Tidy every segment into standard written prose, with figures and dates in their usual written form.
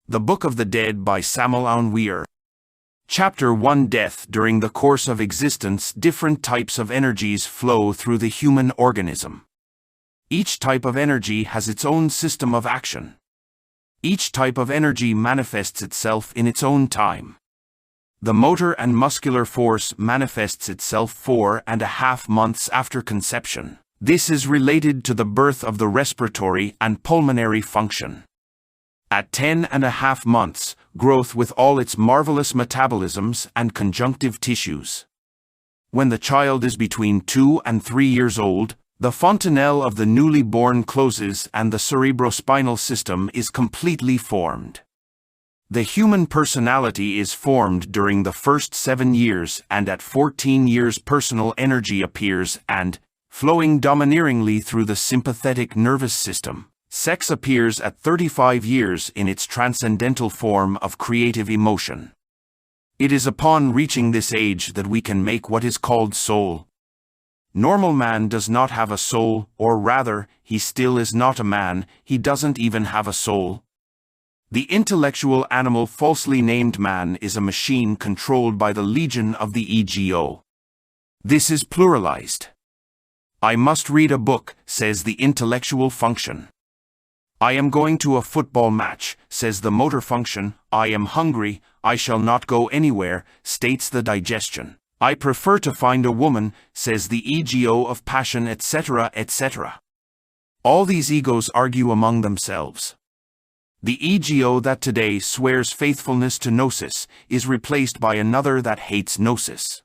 The Book of the Dead by Samael Aun Weor. Chapter 1 Death. During the course of existence, different types of energies flow through the human organism. Each type of energy has its own system of action. Each type of energy manifests itself in its own time. The motor and muscular force manifests itself 4.5 months after conception. This is related to the birth of the respiratory and pulmonary function. At 10.5 months, growth with all its marvelous metabolisms and conjunctive tissues. When the child is between 2 and 3 years old, the fontanelle of the newly born closes and the cerebrospinal system is completely formed. The human personality is formed during the first 7 years, and at 14 years personal energy appears and, flowing domineeringly through the sympathetic nervous system, sex appears at 35 years in its transcendental form of creative emotion. It is upon reaching this age that we can make what is called soul. Normal man does not have a soul, or rather, he still is not a man, he doesn't even have a soul. The intellectual animal falsely named man is a machine controlled by the legion of the ego. This is pluralized. I must read a book, says the intellectual function. I am going to a football match, says the motor function. I am hungry, I shall not go anywhere, states the digestion. I prefer to find a woman, says the ego of passion, etc., etc. All these egos argue among themselves. The ego that today swears faithfulness to Gnosis is replaced by another that hates Gnosis.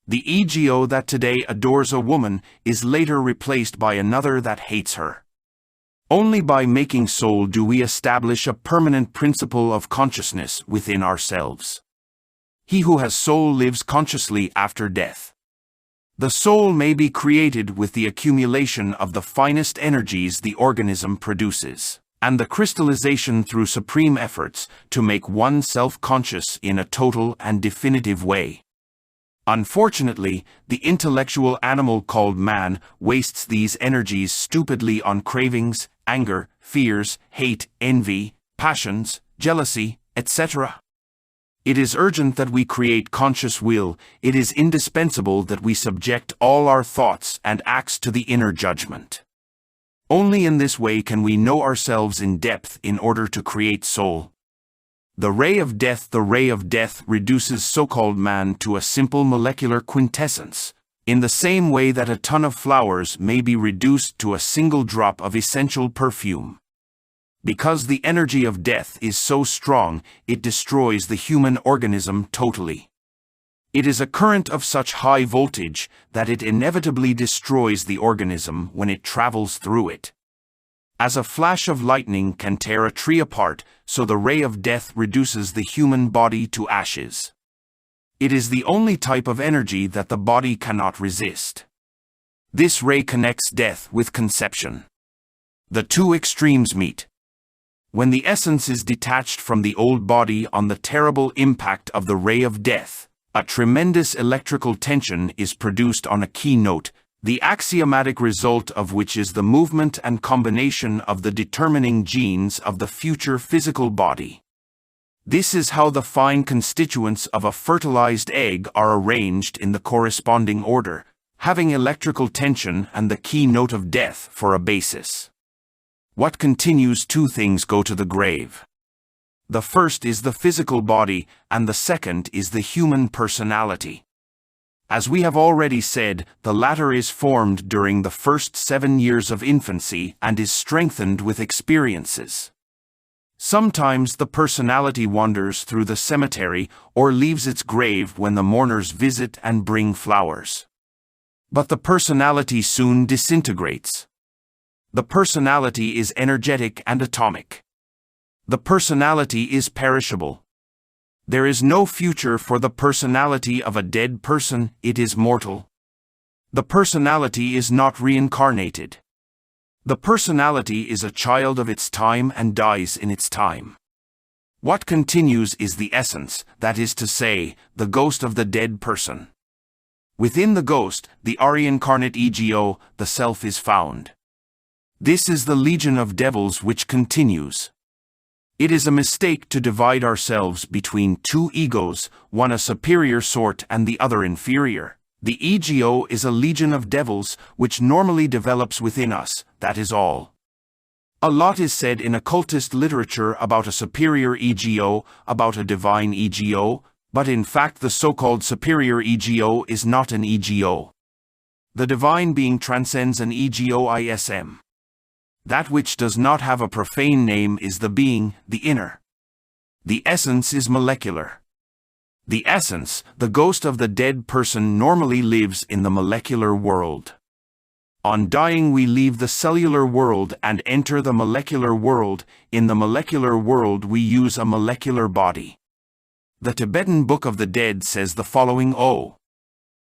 The ego that today adores a woman is later replaced by another that hates her. Only by making soul do we establish a permanent principle of consciousness within ourselves. He who has soul lives consciously after death. The soul may be created with the accumulation of the finest energies the organism produces, and the crystallization through supreme efforts to make one self-conscious in a total and definitive way. Unfortunately, the intellectual animal called man wastes these energies stupidly on cravings, anger, fears, hate, envy, passions, jealousy, etc. It is urgent that we create conscious will. It is indispensable that we subject all our thoughts and acts to the inner judgment. Only in this way can we know ourselves in depth in order to create soul. The ray of death reduces so-called man to a simple molecular quintessence, in the same way that a ton of flowers may be reduced to a single drop of essential perfume. Because the energy of death is so strong, it destroys the human organism totally. It is a current of such high voltage that it inevitably destroys the organism when it travels through it. As a flash of lightning can tear a tree apart, so the ray of death reduces the human body to ashes. It is the only type of energy that the body cannot resist. This ray connects death with conception. The two extremes meet. When the essence is detached from the old body on the terrible impact of the ray of death, a tremendous electrical tension is produced on a key note, the axiomatic result of which is the movement and combination of the determining genes of the future physical body. This is how the fine constituents of a fertilized egg are arranged in the corresponding order, having electrical tension and the key note of death for a basis. What continues? Two things go to the grave. The first is the physical body, and the second is the human personality. As we have already said, the latter is formed during the first 7 years of infancy and is strengthened with experiences. Sometimes the personality wanders through the cemetery or leaves its grave when the mourners visit and bring flowers. But the personality soon disintegrates. The personality is energetic and atomic. The personality is perishable. There is no future for the personality of a dead person, it is mortal. The personality is not reincarnated. The personality is a child of its time and dies in its time. What continues is the essence, that is to say, the ghost of the dead person. Within the ghost, the reincarnate ego, the self is found. This is the legion of devils which continues. It is a mistake to divide ourselves between two egos, one a superior sort and the other inferior. The ego is a legion of devils which normally develops within us, that is all. A lot is said in occultist literature about a superior ego, about a divine ego, but in fact the so-called superior ego is not an ego. The divine being transcends an egoism. That which does not have a profane name is the being, the inner. The essence is molecular. The essence, the ghost of the dead person, normally lives in the molecular world. On dying we leave the cellular world and enter the molecular world. In the molecular world we use a molecular body. The Tibetan Book of the Dead says the following: O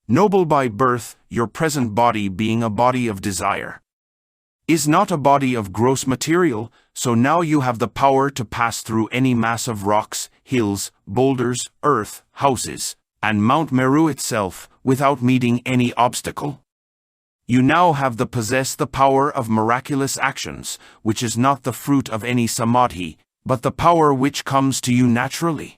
noble by birth, your present body being a body of desire, is not a body of gross material, so now you have the power to pass through any mass of rocks, hills, boulders, earth, houses, and Mount Meru itself, without meeting any obstacle. You now have possess the power of miraculous actions, which is not the fruit of any samadhi, but the power which comes to you naturally.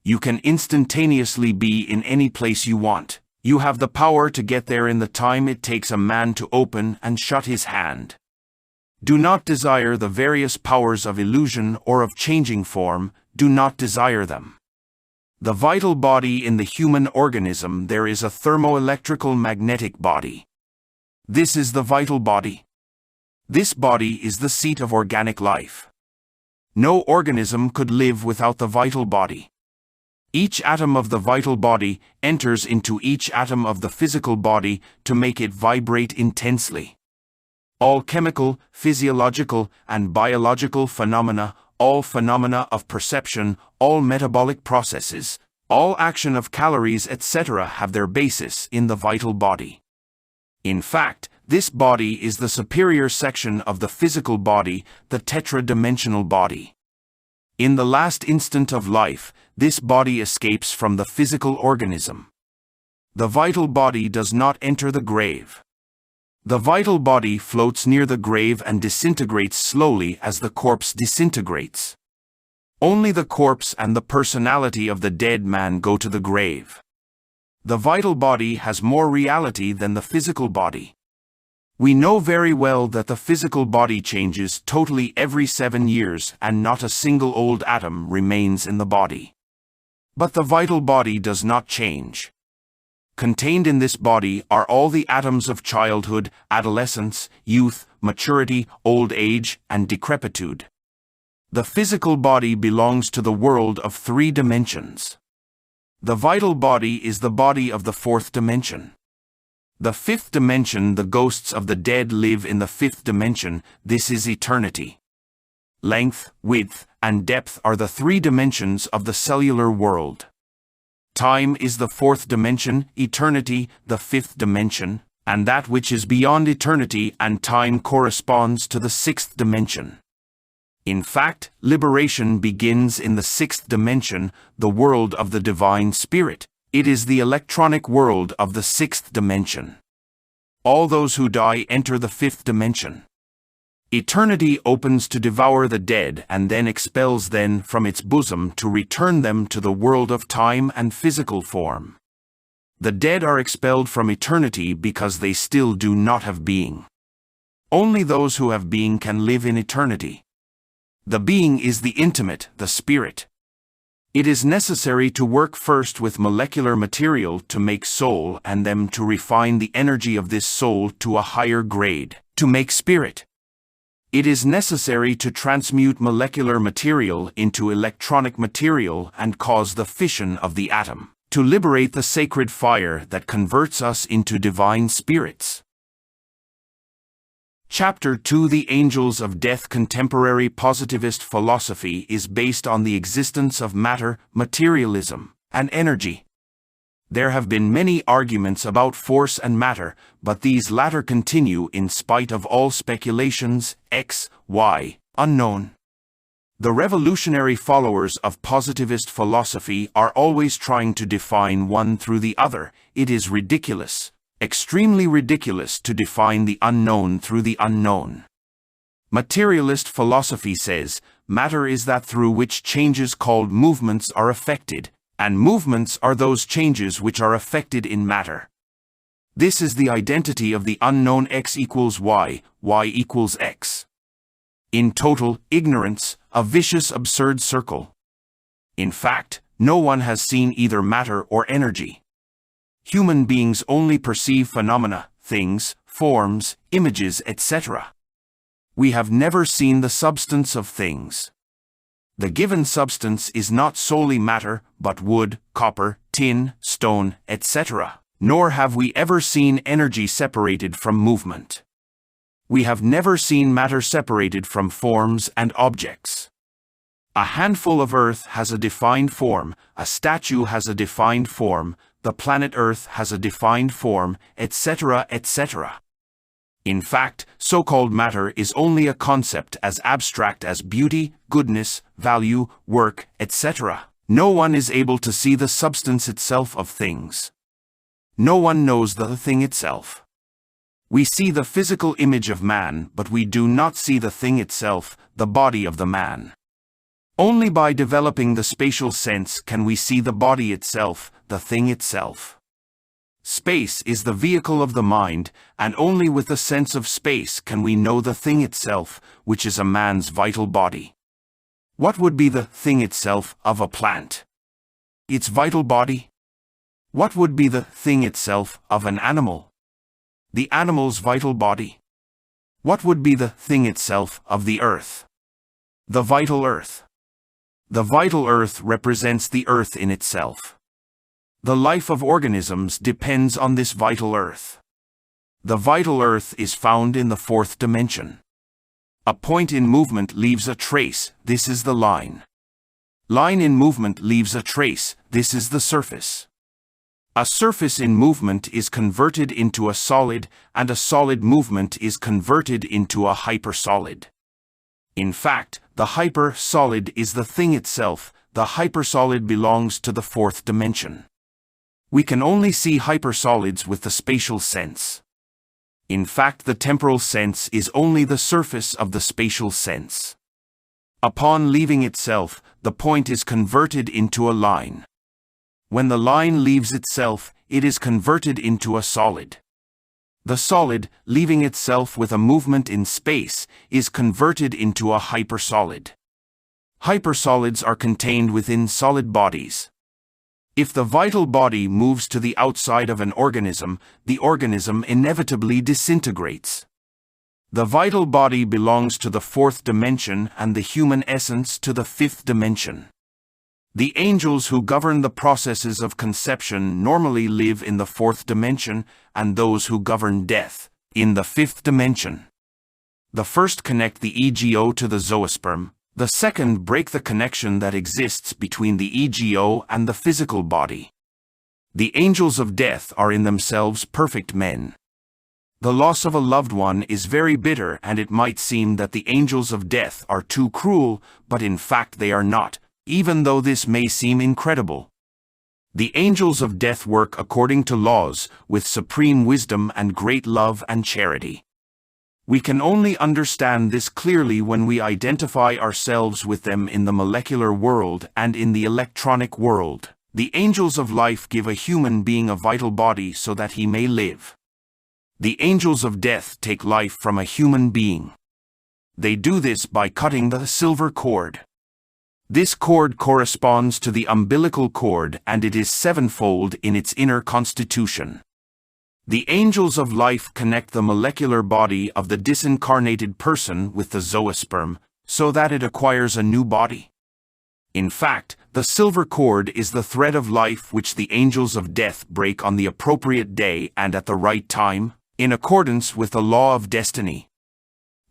You can instantaneously be in any place you want. You have the power to get there in the time it takes a man to open and shut his hand. Do not desire the various powers of illusion or of changing form, do not desire them. The vital body in the human organism, there is a thermoelectrical magnetic body. This is the vital body. This body is the seat of organic life. No organism could live without the vital body. Each atom of the vital body enters into each atom of the physical body to make it vibrate intensely. All chemical, physiological, and biological phenomena, all phenomena of perception, all metabolic processes, all action of calories, etc. have their basis in the vital body. In fact, this body is the superior section of the physical body, the tetra-dimensional body. In the last instant of life, this body escapes from the physical organism. The vital body does not enter the grave. The vital body floats near the grave and disintegrates slowly as the corpse disintegrates. Only the corpse and the personality of the dead man go to the grave. The vital body has more reality than the physical body. We know very well that the physical body changes totally every 7 years and not a single old atom remains in the body. But the vital body does not change. Contained in this body are all the atoms of childhood, adolescence, youth, maturity, old age, and decrepitude. The physical body belongs to the world of 3 dimensions. The vital body is the body of the 4th dimension. The 5th dimension, the ghosts of the dead live in the 5th dimension. This is eternity. Length, width, and depth are the 3 dimensions of the cellular world. Time is the 4th dimension, eternity, the 5th dimension, and that which is beyond eternity and time corresponds to the 6th dimension. In fact, liberation begins in the 6th dimension, the world of the divine spirit. It is the electronic world of the 6th dimension. All those who die enter the 5th dimension. Eternity opens to devour the dead and then expels them from its bosom to return them to the world of time and physical form. The dead are expelled from eternity because they still do not have being. Only those who have being can live in eternity. The being is the intimate, the spirit. It is necessary to work first with molecular material to make soul and then to refine the energy of this soul to a higher grade, to make spirit. It is necessary to transmute molecular material into electronic material and cause the fission of the atom, to liberate the sacred fire that converts us into divine spirits. Chapter 2: The Angels of Death. Contemporary positivist philosophy is based on the existence of matter, materialism, and energy. There have been many arguments about force and matter, but these latter continue in spite of all speculations, X, Y, unknown. The revolutionary followers of positivist philosophy are always trying to define one through the other. It is ridiculous. Extremely ridiculous to define the unknown through the unknown. Materialist philosophy says, matter is that through which changes called movements are affected, and movements are those changes which are affected in matter. This is the identity of the unknown x equals y, y equals x. In total ignorance, a vicious absurd circle. In fact, no one has seen either matter or energy. Human beings only perceive phenomena, things, forms, images, etc. We have never seen the substance of things. The given substance is not solely matter, but wood, copper, tin, stone, etc. Nor have we ever seen energy separated from movement. We have never seen matter separated from forms and objects. A handful of earth has a defined form, a statue has a defined form, the planet Earth has a defined form, etc., etc. In fact, so-called matter is only a concept as abstract as beauty, goodness, value, work, etc. No one is able to see the substance itself of things. No one knows the thing itself. We see the physical image of man, but we do not see the thing itself, the body of the man. Only by developing the spatial sense can we see the body itself, the thing itself. Space is the vehicle of the mind, and only with the sense of space can we know the thing itself, which is a man's vital body. What would be the thing itself of a plant? Its vital body? What would be the thing itself of an animal? The animal's vital body? What would be the thing itself of the earth? The vital earth. The vital earth represents the earth in itself. The life of organisms depends on this vital earth. The vital earth is found in the fourth dimension. A point in movement leaves a trace, this is the line. Line in movement leaves a trace, this is the surface. A surface in movement is converted into a solid, and a solid movement is converted into a hypersolid. In fact, the hyper-solid is the thing itself, the hypersolid belongs to the fourth dimension. We can only see hypersolids with the spatial sense. In fact, the temporal sense is only the surface of the spatial sense. Upon leaving itself, the point is converted into a line. When the line leaves itself, it is converted into a solid. The solid, leaving itself with a movement in space, is converted into a hypersolid. Hypersolids are contained within solid bodies. If the vital body moves to the outside of an organism, the organism inevitably disintegrates. The vital body belongs to the fourth dimension and the human essence to the fifth dimension. The angels who govern the processes of conception normally live in the fourth dimension, and those who govern death, in the fifth dimension. The first connect the ego to the zoosperm, the second break the connection that exists between the ego and the physical body. The angels of death are in themselves perfect men. The loss of a loved one is very bitter, and it might seem that the angels of death are too cruel, but in fact they are not, even though this may seem incredible. The angels of death work according to laws, with supreme wisdom and great love and charity. We can only understand this clearly when we identify ourselves with them in the molecular world and in the electronic world. The angels of life give a human being a vital body so that he may live. The angels of death take life from a human being. They do this by cutting the silver cord. This cord corresponds to the umbilical cord, and it is sevenfold in its inner constitution. The angels of life connect the molecular body of the disincarnated person with the zoosperm, so that it acquires a new body. In fact, the silver cord is the thread of life which the angels of death break on the appropriate day and at the right time, in accordance with the law of destiny.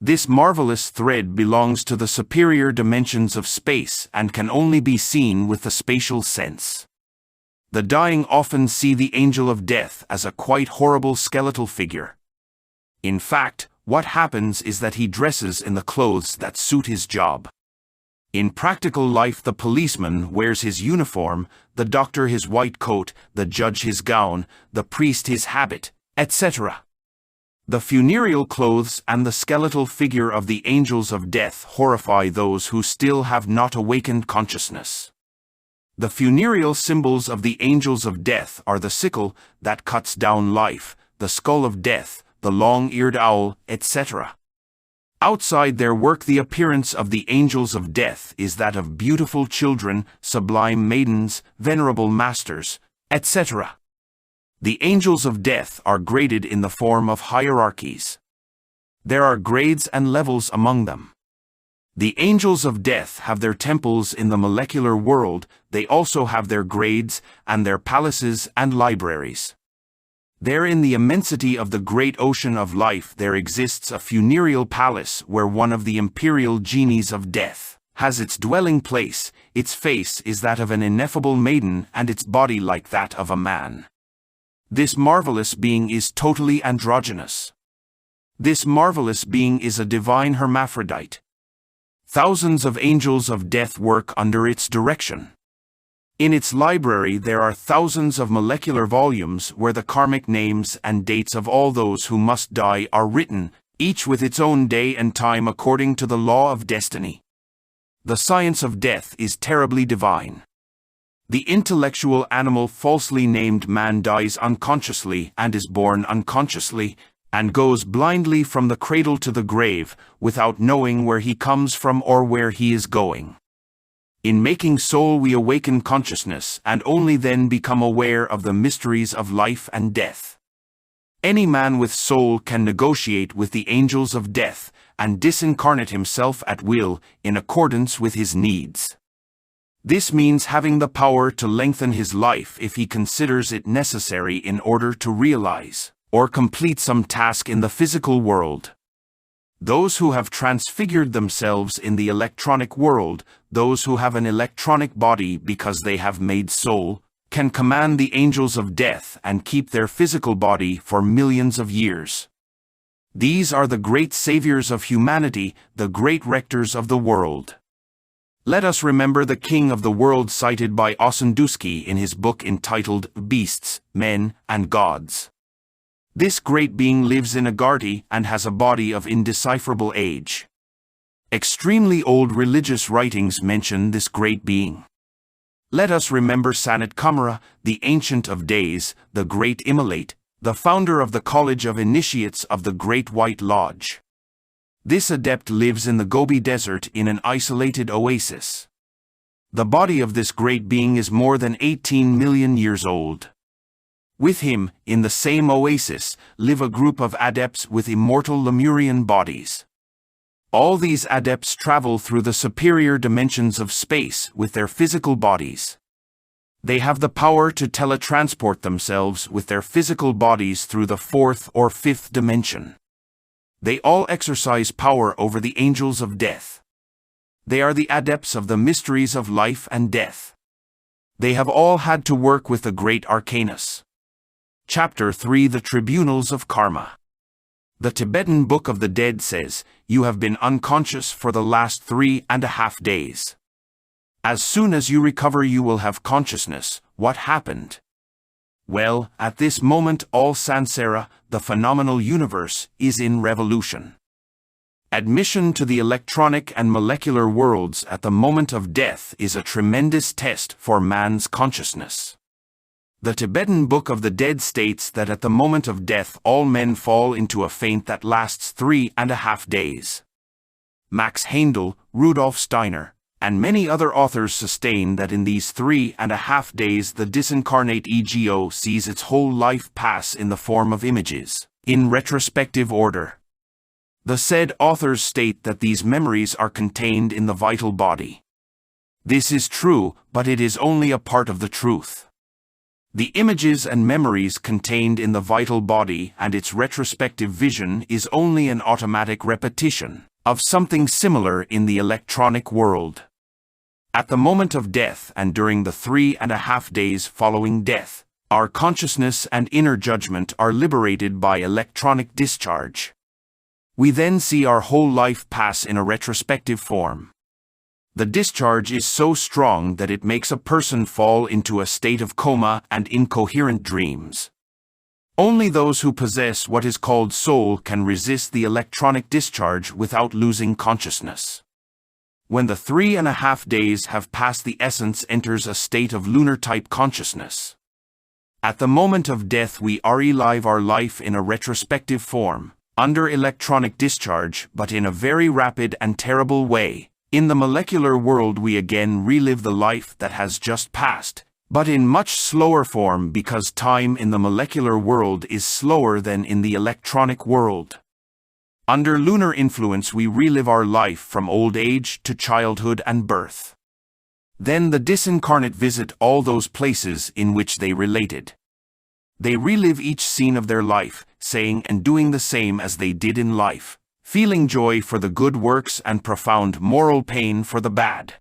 This marvelous thread belongs to the superior dimensions of space and can only be seen with the spatial sense. The dying often see the angel of death as a quite horrible skeletal figure. In fact, what happens is that he dresses in the clothes that suit his job. In practical life, the policeman wears his uniform, the doctor his white coat, the judge his gown, the priest his habit, etc. The funereal clothes and the skeletal figure of the angels of death horrify those who still have not awakened consciousness. The funereal symbols of the angels of death are the sickle that cuts down life, the skull of death, the long-eared owl, etc. Outside their work, the appearance of the angels of death is that of beautiful children, sublime maidens, venerable masters, etc. The angels of death are graded in the form of hierarchies. There are grades and levels among them. The angels of death have their temples in the molecular world. They also have their grades and their palaces and libraries. There, in the immensity of the great ocean of life, there exists a funereal palace where one of the imperial genies of death has its dwelling place. Its face is that of an ineffable maiden and its body like that of a man. This marvelous being is totally androgynous. This marvelous being is a divine hermaphrodite. Thousands of angels of death work under its direction. In its library there are thousands of molecular volumes where the karmic names and dates of all those who must die are written, each with its own day and time according to the law of destiny. The science of death is terribly divine. The intellectual animal falsely named man dies unconsciously and is born unconsciously, and goes blindly from the cradle to the grave, without knowing where he comes from or where he is going. In making soul we awaken consciousness and only then become aware of the mysteries of life and death. Any man with soul can negotiate with the angels of death and disincarnate himself at will in accordance with his needs. This means having the power to lengthen his life if he considers it necessary in order to realize or complete some task in the physical world. Those who have transfigured themselves in the electronic world, those who have an electronic body because they have made soul, can command the angels of death and keep their physical body for millions of years. These are the great saviors of humanity, the great rectors of the world. Let us remember the king of the world cited by Osenduski in his book entitled Beasts, Men, and Gods. This great being lives in Agartha and has a body of indecipherable age. Extremely old religious writings mention this great being. Let us remember Sanat Kumara, the Ancient of Days, the Great Immolate, the founder of the College of Initiates of the Great White Lodge. This adept lives in the Gobi Desert in an isolated oasis. The body of this great being is more than 18 million years old. With him, in the same oasis, live a group of adepts with immortal Lemurian bodies. All these adepts travel through the superior dimensions of space with their physical bodies. They have the power to teletransport themselves with their physical bodies through the fourth or fifth dimension. They all exercise power over the angels of death. They are the adepts of the mysteries of life and death. They have all had to work with the great Arcanus. Chapter 3: The Tribunals of Karma. The Tibetan Book of the Dead says, "You have been unconscious for the last 3.5 days. As soon as you recover you will have consciousness." What happened? Well, at this moment all Sansara, the phenomenal universe, is in revolution. Admission to the electronic and molecular worlds at the moment of death is a tremendous test for man's consciousness. The Tibetan Book of the Dead states that at the moment of death all men fall into a faint that lasts 3.5 days. Max Heindel, Rudolf Steiner, and many other authors sustain that in these 3.5 days the disincarnate ego sees its whole life pass in the form of images, in retrospective order. The said authors state that these memories are contained in the vital body. This is true, but it is only a part of the truth. The images and memories contained in the vital body and its retrospective vision is only an automatic repetition of something similar in the electronic world. At the moment of death and during the 3.5 days following death, our consciousness and inner judgment are liberated by electronic discharge. We then see our whole life pass in a retrospective form. The discharge is so strong that it makes a person fall into a state of coma and incoherent dreams. Only those who possess what is called soul can resist the electronic discharge without losing consciousness. When the 3.5 days have passed, the essence enters a state of lunar-type consciousness. At the moment of death we relive our life in a retrospective form, under electronic discharge, but in a very rapid and terrible way. In the molecular world we again relive the life that has just passed, but in much slower form because time in the molecular world is slower than in the electronic world. Under lunar influence we relive our life from old age to childhood and birth. Then the disincarnate visit all those places in which they related. They relive each scene of their life, saying and doing the same as they did in life, feeling joy for the good works and profound moral pain for the bad.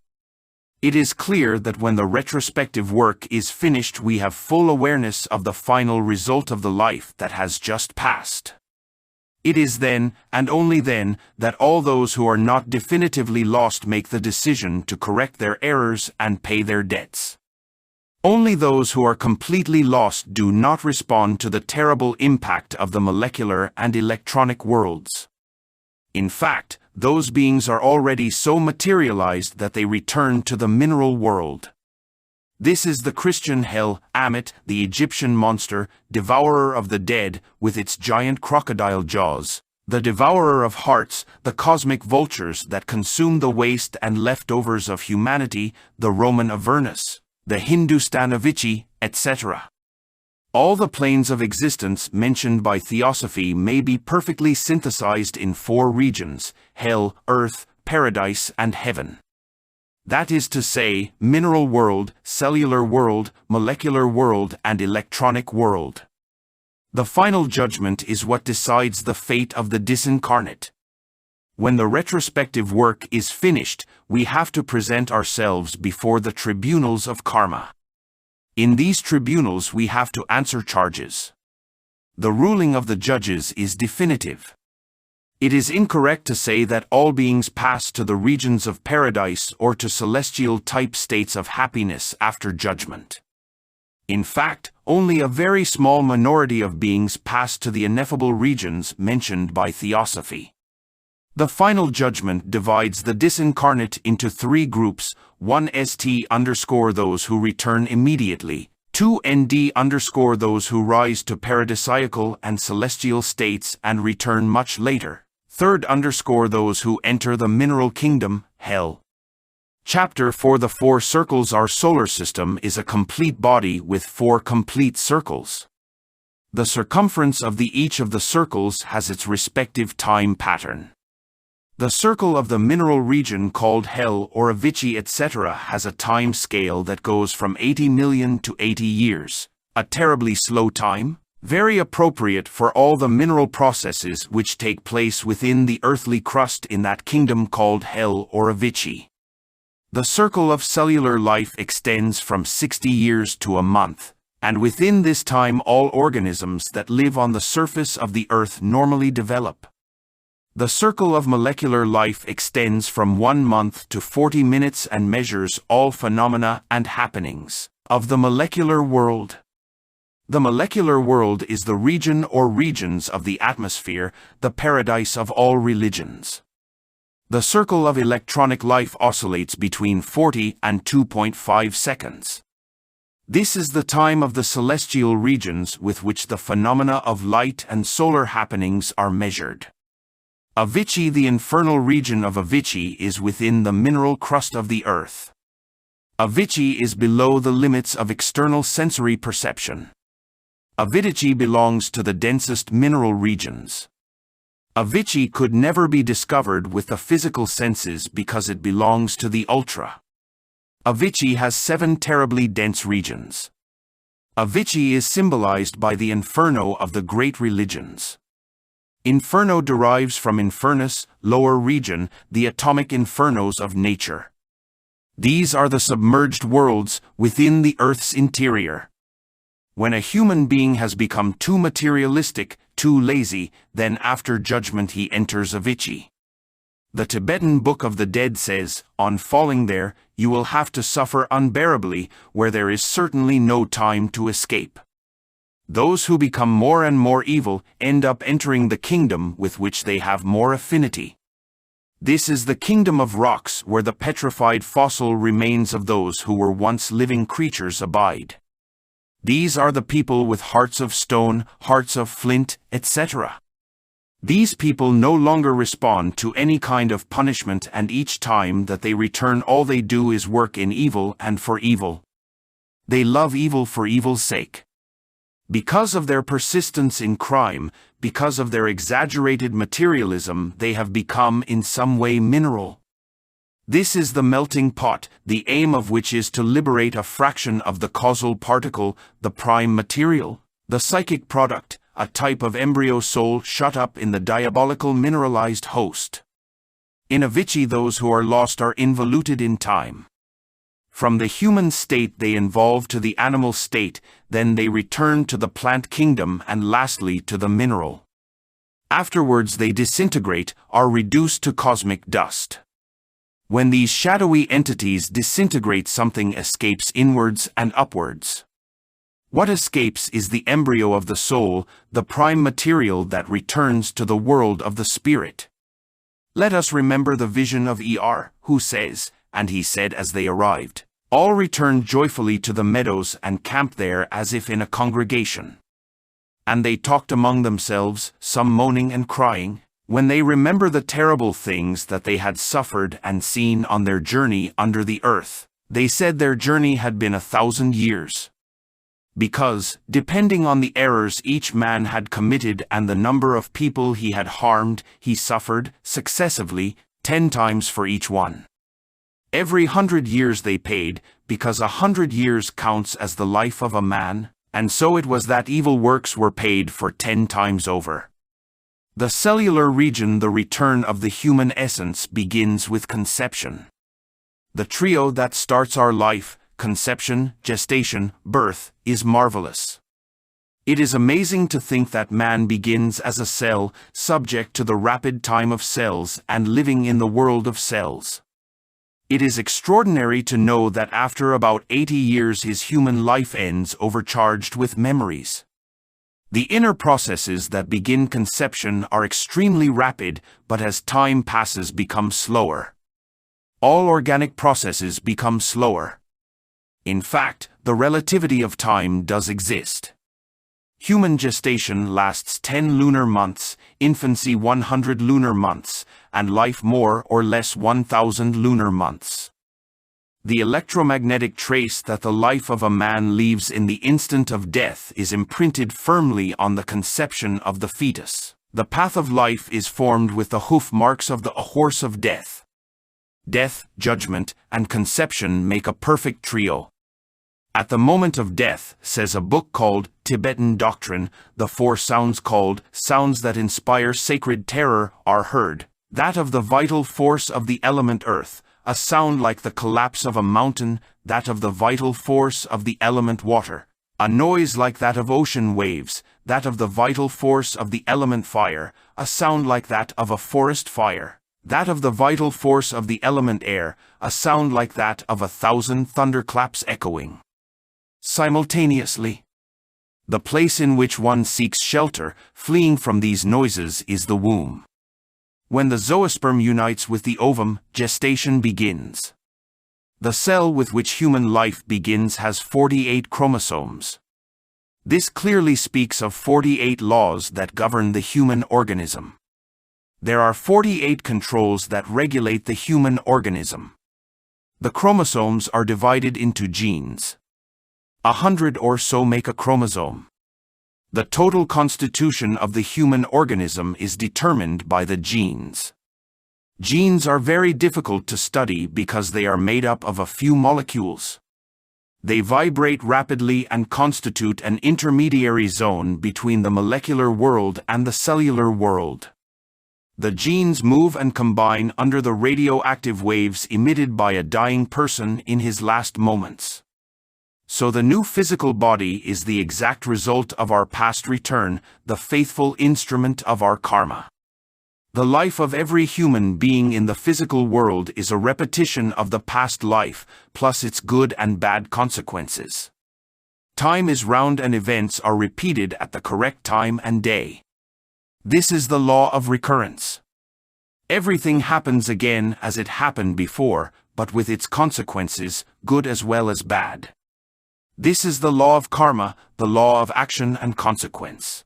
It is clear that when the retrospective work is finished we have full awareness of the final result of the life that has just passed. It is then, and only then, that all those who are not definitively lost make the decision to correct their errors and pay their debts. Only those who are completely lost do not respond to the terrible impact of the molecular and electronic worlds. In fact, those beings are already so materialized that they return to the mineral world. This is the Christian hell, Ammit, the Egyptian monster, devourer of the dead, with its giant crocodile jaws, the devourer of hearts, the cosmic vultures that consume the waste and leftovers of humanity, the Roman Avernus, the Hindustan Avicii, etc. All the planes of existence mentioned by Theosophy may be perfectly synthesized in 4 regions: hell, earth, paradise, and heaven. That is to say, mineral world, cellular world, molecular world, and electronic world. The final judgment is what decides the fate of the disincarnate. When the retrospective work is finished, we have to present ourselves before the tribunals of karma. In these tribunals we have to answer charges. The ruling of the judges is definitive. It is incorrect to say that all beings pass to the regions of paradise or to celestial-type states of happiness after judgment. In fact, only a very small minority of beings pass to the ineffable regions mentioned by Theosophy. The final judgment divides the disincarnate into 3 groups: 1st_ those who return immediately, 2nd_ those who rise to paradisiacal and celestial states and return much later, 3rd_ those who enter the mineral kingdom, hell. Chapter 4. The 4 circles. Our solar system is a complete body with 4 complete circles. The circumference of each of the circles has its respective time pattern. The circle of the mineral region called hell or Avicii etc. has a time scale that goes from 80 million to 80 years, a terribly slow time, very appropriate for all the mineral processes which take place within the earthly crust in that kingdom called hell or Avicii. The circle of cellular life extends from 60 years to a month, and within this time all organisms that live on the surface of the earth normally develop. The circle of molecular life extends from 1 month to 40 minutes and measures all phenomena and happenings of the molecular world. The molecular world is the region or regions of the atmosphere, the paradise of all religions. The circle of electronic life oscillates between 40 and 2.5 seconds. This is the time of the celestial regions with which the phenomena of light and solar happenings are measured. Avicii, the infernal region of Avicii, is within the mineral crust of the earth. Avicii is below the limits of external sensory perception. Avicii belongs to the densest mineral regions. Avicii could never be discovered with the physical senses because it belongs to the ultra. Avicii has 7 terribly dense regions. Avicii is symbolized by the inferno of the great religions. Inferno derives from infernus, lower region, the atomic infernos of nature. These are the submerged worlds within the Earth's interior. When a human being has become too materialistic, too lazy, then after judgment he enters Avicii. The Tibetan Book of the Dead says, on falling there, you will have to suffer unbearably, where there is certainly no time to escape. Those who become more and more evil end up entering the kingdom with which they have more affinity. This is the kingdom of rocks, where the petrified fossil remains of those who were once living creatures abide. These are the people with hearts of stone, hearts of flint, etc. These people no longer respond to any kind of punishment, and each time that they return, all they do is work in evil and for evil. They love evil for evil's sake. Because of their persistence in crime, because of their exaggerated materialism, they have become in some way mineral. This is the melting pot, the aim of which is to liberate a fraction of the causal particle, the prime material, the psychic product, a type of embryo soul shut up in the diabolical mineralized host. In Avicii, those who are lost are involuted in time. From the human state they evolve to the animal state, then they return to the plant kingdom, and lastly to the mineral. Afterwards they disintegrate, are reduced to cosmic dust. When these shadowy entities disintegrate, something escapes inwards and upwards. What escapes is the embryo of the soul, the prime material that returns to the world of the spirit. Let us remember the vision of Er, who says, "And he said as they arrived, all returned joyfully to the meadows and camped there as if in a congregation. And they talked among themselves, some moaning and crying, when they remember the terrible things that they had suffered and seen on their journey under the earth. They said their journey had been 1,000 years. Because, depending on the errors each man had committed and the number of people he had harmed, he suffered, successively, 10 times for each one. Every 100 years they paid, because 100 years counts as the life of a man, and so it was that evil works were paid for 10 times over. The cellular region, the return of the human essence, begins with conception. The trio that starts our life, conception, gestation, birth, is marvelous. It is amazing to think that man begins as a cell, subject to the rapid time of cells and living in the world of cells. It is extraordinary to know that after about 80 years his human life ends overcharged with memories. The inner processes that begin conception are extremely rapid, but as time passes become slower. All organic processes become slower. In fact, the relativity of time does exist. Human gestation lasts 10 lunar months, infancy 100 lunar months, and life more or less 1,000 lunar months. The electromagnetic trace that the life of a man leaves in the instant of death is imprinted firmly on the conception of the fetus. The path of life is formed with the hoof marks of the horse of death. Death, judgment, and conception make a perfect trio. At the moment of death, says a book called Tibetan Doctrine, the 4 sounds called sounds that inspire sacred terror are heard. That of the vital force of the element earth, a sound like the collapse of a mountain, that of the vital force of the element water, a noise like that of ocean waves, that of the vital force of the element fire, a sound like that of a forest fire, that of the vital force of the element air, a sound like that of 1,000 thunderclaps echoing simultaneously. The place in which one seeks shelter, fleeing from these noises, is the womb. When the zoosperm unites with the ovum, gestation begins. The cell with which human life begins has 48 chromosomes. This clearly speaks of 48 laws that govern the human organism. There are 48 controls that regulate the human organism. The chromosomes are divided into genes. 100 or so make a chromosome. The total constitution of the human organism is determined by the genes. Genes are very difficult to study because they are made up of a few molecules. They vibrate rapidly and constitute an intermediary zone between the molecular world and the cellular world. The genes move and combine under the radioactive waves emitted by a dying person in his last moments. So the new physical body is the exact result of our past return, the faithful instrument of our karma. The life of every human being in the physical world is a repetition of the past life, plus its good and bad consequences. Time is round and events are repeated at the correct time and day. This is the law of recurrence. Everything happens again as it happened before, but with its consequences, good as well as bad. This is the law of karma, the law of action and consequence.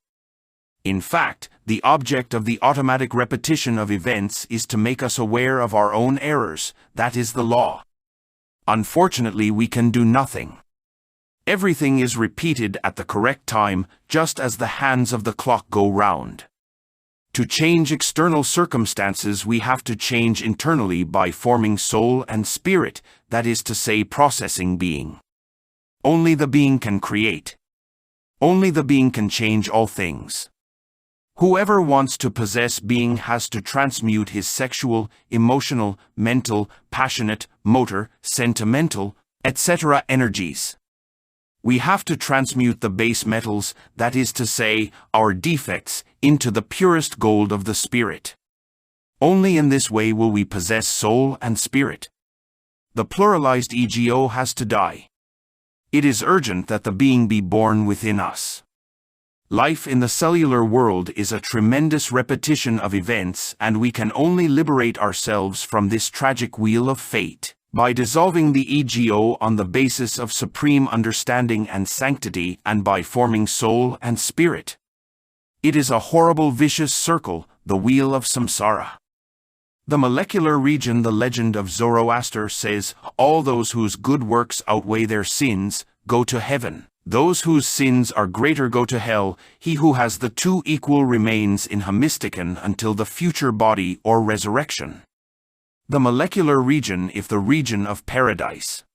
In fact, the object of the automatic repetition of events is to make us aware of our own errors. That is the law. Unfortunately, we can do nothing. Everything is repeated at the correct time, just as the hands of the clock go round. To change external circumstances, we have to change internally by forming soul and spirit, that is to say, processing being. Only the being can create. Only the being can change all things. Whoever wants to possess being has to transmute his sexual, emotional, mental, passionate, motor, sentimental, etc. energies. We have to transmute the base metals, that is to say, our defects, into the purest gold of the spirit. Only in this way will we possess soul and spirit. The pluralized ego has to die. It is urgent that the being be born within us. Life in the cellular world is a tremendous repetition of events, and we can only liberate ourselves from this tragic wheel of fate by dissolving the ego on the basis of supreme understanding and sanctity, and by forming soul and spirit. It is a horrible vicious circle, the wheel of samsara. The molecular region, the legend of Zoroaster says, all those whose good works outweigh their sins, go to heaven. Those whose sins are greater go to hell. He who has the two equal remains in hemistican until the future body or resurrection. The molecular region, if the region of paradise.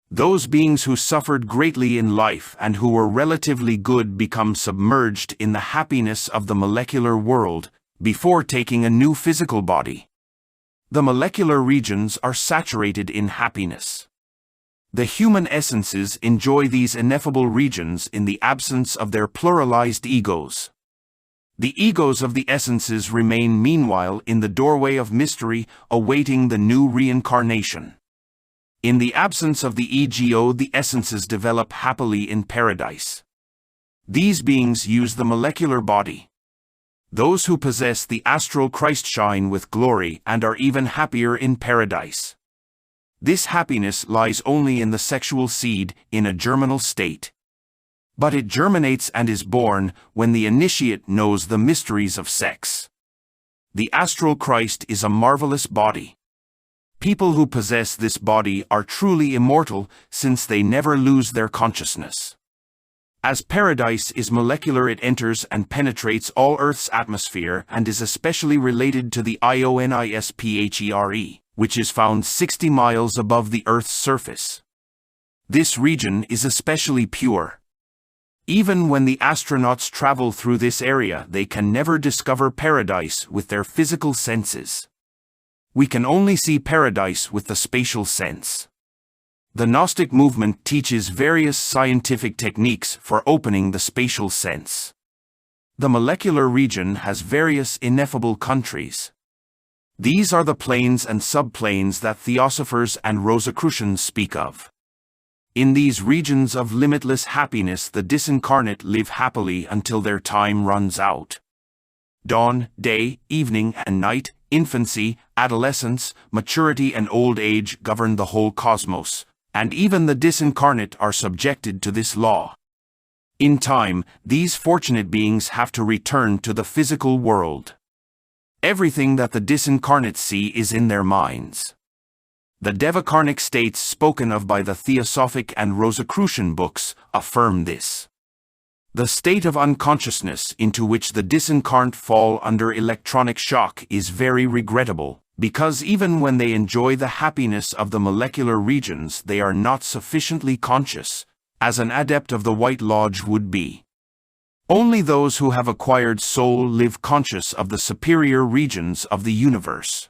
Those beings who suffered greatly in life and who were relatively good become submerged in the happiness of the molecular world before taking a new physical body. The molecular regions are saturated in happiness. The human essences enjoy these ineffable regions in the absence of their pluralized egos. The egos of the essences remain meanwhile in the doorway of mystery, awaiting the new reincarnation. In the absence of the ego, the essences develop happily in paradise. These beings use the molecular body. Those who possess the astral Christ shine with glory and are even happier in paradise. This happiness lies only in the sexual seed, in a germinal state. But it germinates and is born when the initiate knows the mysteries of sex. The astral Christ is a marvelous body. People who possess this body are truly immortal, since they never lose their consciousness. As paradise is molecular, it enters and penetrates all Earth's atmosphere and is especially related to the ionosphere, which is found 60 miles above the Earth's surface. This region is especially pure. Even when the astronauts travel through this area, they can never discover paradise with their physical senses. We can only see paradise with the spatial sense. The Gnostic movement teaches various scientific techniques for opening the spatial sense. The molecular region has various ineffable countries. These are the planes and subplanes that Theosophers and Rosicrucians speak of. In these regions of limitless happiness, the disincarnate live happily until their time runs out. Dawn, day, evening and night, infancy, adolescence, maturity and old age govern the whole cosmos, and even the disincarnate are subjected to this law. In time, these fortunate beings have to return to the physical world. Everything that the disincarnate see is in their minds. The devakarnic states spoken of by the Theosophic and Rosicrucian books affirm this. The state of unconsciousness into which the disincarnate fall under electronic shock is very regrettable, because even when they enjoy the happiness of the molecular regions, they are not sufficiently conscious, as an adept of the White Lodge would be. Only those who have acquired soul live conscious of the superior regions of the universe.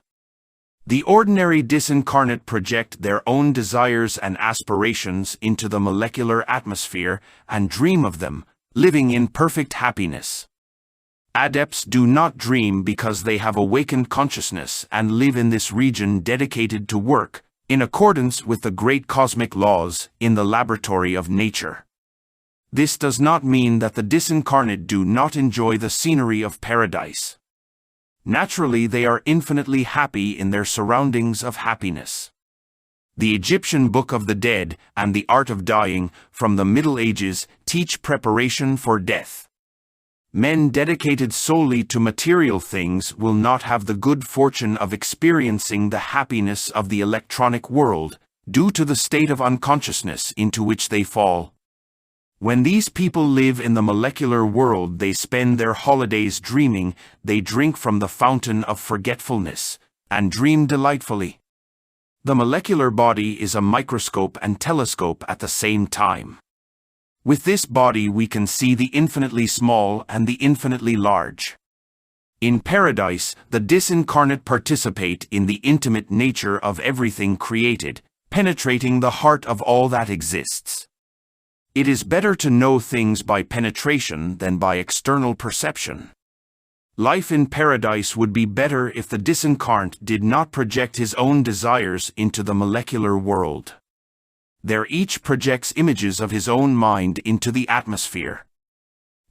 The ordinary disincarnate project their own desires and aspirations into the molecular atmosphere and dream of them, living in perfect happiness. Adepts do not dream because they have awakened consciousness and live in this region dedicated to work, in accordance with the great cosmic laws, in the laboratory of nature. This does not mean that the disincarnate do not enjoy the scenery of paradise. Naturally, they are infinitely happy in their surroundings of happiness. The Egyptian Book of the Dead and the Art of Dying from the Middle Ages teach preparation for death. Men dedicated solely to material things will not have the good fortune of experiencing the happiness of the electronic world, due to the state of unconsciousness into which they fall. When these people live in the molecular world, they spend their holidays dreaming, they drink from the fountain of forgetfulness, and dream delightfully. The molecular body is a microscope and telescope at the same time. With this body we can see the infinitely small and the infinitely large. In paradise, the disincarnate participate in the intimate nature of everything created, penetrating the heart of all that exists. It is better to know things by penetration than by external perception. Life in paradise would be better if the disincarnate did not project his own desires into the molecular world. There each projects images of his own mind into the atmosphere.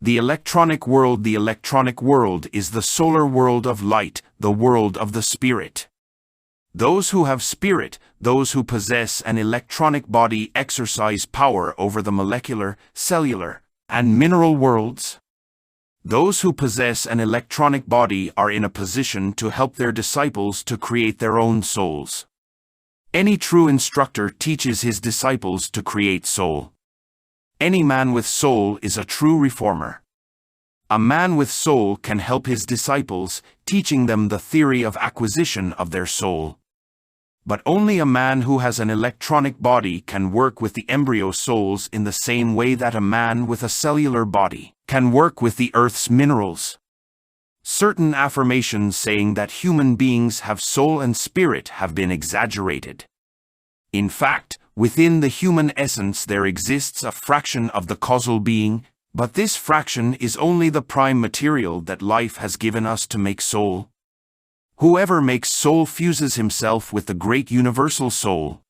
The electronic world is the solar world of light, the world of the spirit. Those who have spirit, those who possess an electronic body exercise power over the molecular, cellular, and mineral worlds. Those who possess an electronic body are in a position to help their disciples to create their own souls. Any true instructor teaches his disciples to create soul. Any man with soul is a true reformer. A man with soul can help his disciples, teaching them the theory of acquisition of their soul. But only a man who has an electronic body can work with the embryo souls in the same way that a man with a cellular body can work with the earth's minerals. Certain affirmations saying that human beings have soul and spirit have been exaggerated. In fact, within the human essence there exists a fraction of the causal being, but this fraction is only the prime material that life has given us to make soul. Whoever makes soul fuses himself with the great universal soul.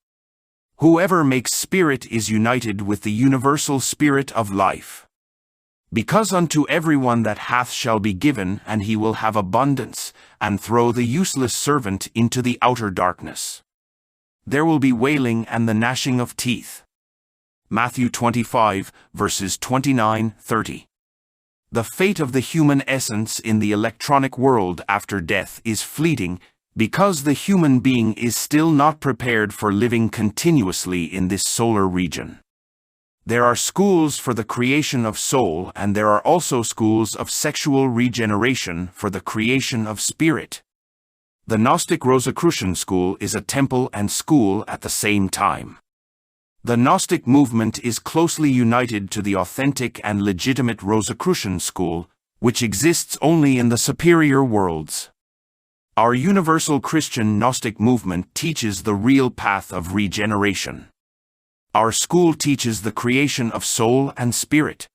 Whoever makes spirit is united with the universal spirit of life. Because unto everyone that hath shall be given, and he will have abundance, and throw the useless servant into the outer darkness. There will be wailing and the gnashing of teeth. Matthew 25, verses 29-30. The fate of the human essence in the electronic world after death is fleeting, because the human being is still not prepared for living continuously in this solar region. There are schools for the creation of soul, and there are also schools of sexual regeneration for the creation of spirit. The Gnostic Rosicrucian school is a temple and school at the same time. The Gnostic movement is closely united to the authentic and legitimate Rosicrucian school, which exists only in the superior worlds. Our universal Christian Gnostic movement teaches the real path of regeneration. Our school teaches the creation of soul and spirit.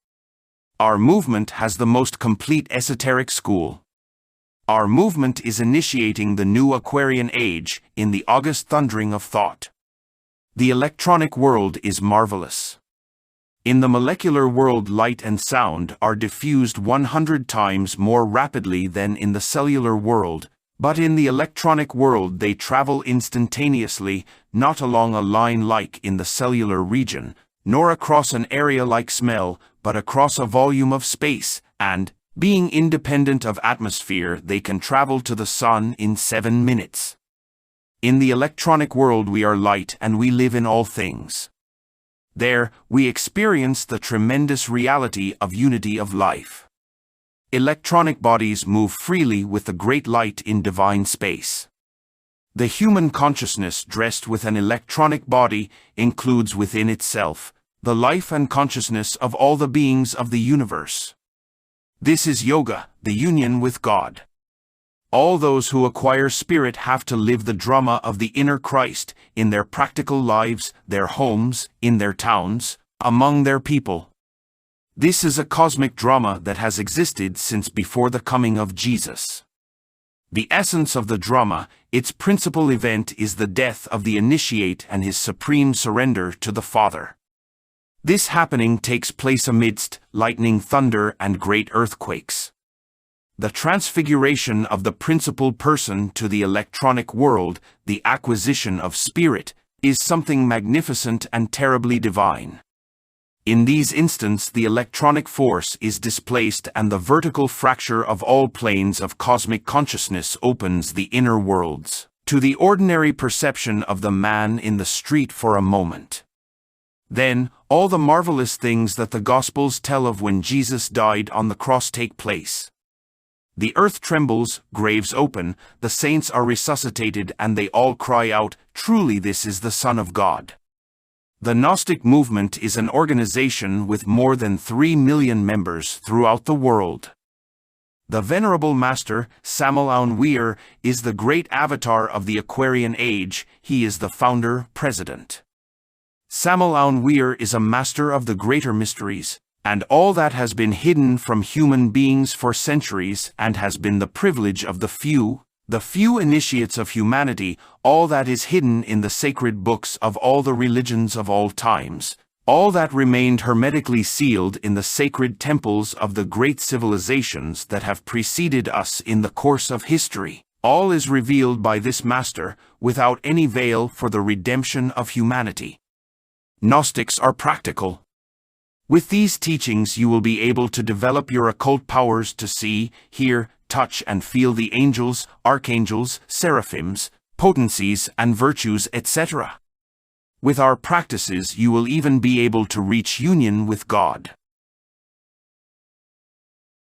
Our movement has the most complete esoteric school. Our movement is initiating the new Aquarian age in the august thundering of thought. The electronic world is marvelous. In the molecular world, light and sound are diffused 100 times more rapidly than in the cellular world, but in the electronic world they travel instantaneously, not along a line like in the cellular region, nor across an area like smell, but across a volume of space, and, being independent of atmosphere, they can travel to the sun in 7 minutes. In the electronic world we are light and we live in all things. There, we experience the tremendous reality of unity of life. Electronic bodies move freely with the great light in divine space. The human consciousness dressed with an electronic body includes within itself the life and consciousness of all the beings of the universe. This is yoga, the union with God. All those who acquire spirit have to live the drama of the inner Christ in their practical lives, their homes, in their towns, among their people. This is a cosmic drama that has existed since before the coming of Jesus. The essence of the drama, its principal event, is the death of the initiate and his supreme surrender to the Father. This happening takes place amidst lightning, thunder, and great earthquakes. The transfiguration of the principal person to the electronic world, the acquisition of spirit, is something magnificent and terribly divine. In these instants, the electronic force is displaced and the vertical fracture of all planes of cosmic consciousness opens the inner worlds to the ordinary perception of the man in the street for a moment. Then, all the marvelous things that the Gospels tell of when Jesus died on the cross take place. The earth trembles, graves open, the saints are resuscitated, and they all cry out, "Truly this is the Son of God." The Gnostic movement is an organization with more than 3 million members throughout the world. The Venerable Master, Samael Aun Weor, is the great avatar of the Aquarian Age. He is the founder, president. Samael Aun Weor is a master of the greater mysteries, and all that has been hidden from human beings for centuries and has been the privilege of the few initiates of humanity, all that is hidden in the sacred books of all the religions of all times, all that remained hermetically sealed in the sacred temples of the great civilizations that have preceded us in the course of history, all is revealed by this master, without any veil, for the redemption of humanity. Gnostics are practical. With these teachings you will be able to develop your occult powers to see, hear, touch and feel the angels, archangels, seraphims, potencies and virtues, etc. With our practices you will even be able to reach union with God.